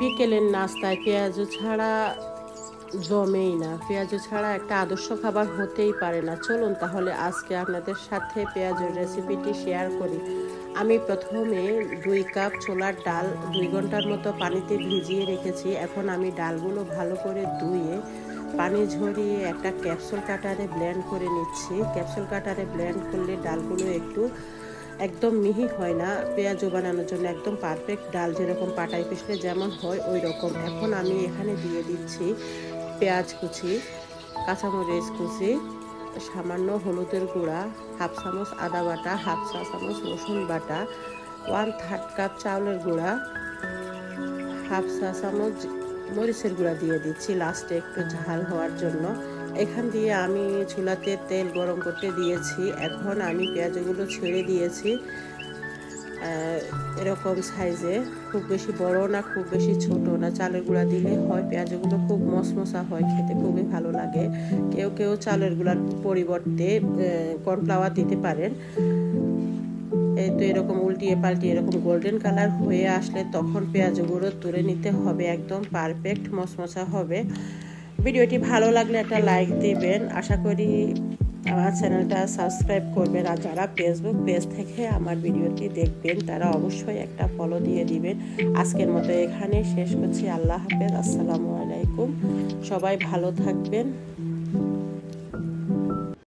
বিকেলের নাস্তায় পেঁয়াজু ছাড়া জমেই না। পেঁয়াজু ছাড়া একটা আদর্শ খাবার হতেই পারে না। চলুন তাহলে আজকে আপনাদের সাথে পেঁয়াজুর রেসিপিটি শেয়ার করি। আমি প্রথমে 2 কাপ ছোলার ডাল 2 ঘন্টার মতো পানিতে ভিজিয়ে রেখেছি। এখন আমি ডালগুলো ভালো করে ধুয়ে পানি ঝরিয়ে একটা ক্যাপসুল কাটারে ব্লেন্ড করে নিচ্ছি। ক্যাপসুল কাটারে ব্লেন্ড করলে ডালগুলো একদম মিহি হয় না। পেঁয়াজু বানানোর জন্য একদম পারফেক্ট ডাল যেরকম পাটায় পিষলে যেমন হয় ওই রকম। এখন আমি এখানে দিয়ে দিচ্ছি পেঁয়াজ কুচি, কাঁচামরিচ কুচি, সামান্য হলুদের গুঁড়া, হাফ চামচ আদা বাটা, হাফ চা চামচ রসুন বাটা, 1/3 কাপ চাউলের গুঁড়া, হাফ চা চামচ মরিচের গুঁড়া দিয়ে দিচ্ছি লাস্টে একটু ঝাল হওয়ার জন্য। এখান দিয়ে আমি চুলাতে তেল গরম করতে দিয়েছি। এখন আমি পেঁয়াজগুলো ছেড়ে দিয়েছি এরকম সাইজে, খুব বেশি বড় না খুব বেশি ছোট না। চালের গুঁড়া দিলে হয় পেঁয়াজগুলো খুব মশমশা হয়, খেতে খুবই ভালো লাগে। কেউ কেউ চালের গুঁড়ার পরিবর্তে কর্নফ্লাওয়ার দিতে পারেন। এই তো এরকম উল্টিয়ে পাল্টিয়ে এরকম গোল্ডেন কালার হয়ে আসলে তখন পেঁয়াজগুলো তুলে নিতে হবে, একদম পারফেক্ট মশমশা হবে। ভিডিওটি ভালো লাগলে একটা লাইক দিবেন। আশা করি আমার চ্যানেলটা সাবস্ক্রাইব করবেন। আর যারা ফেসবুক পেজ থেকে আমার ভিডিওটি দেখবেন তারা অবশ্যই একটা ফলো দিয়ে দিবেন। আজকের মতো এখানে শেষ করছি। আল্লাহ হাফেজ, আসসালামু আলাইকুম। সবাই ভালো থাকবেন।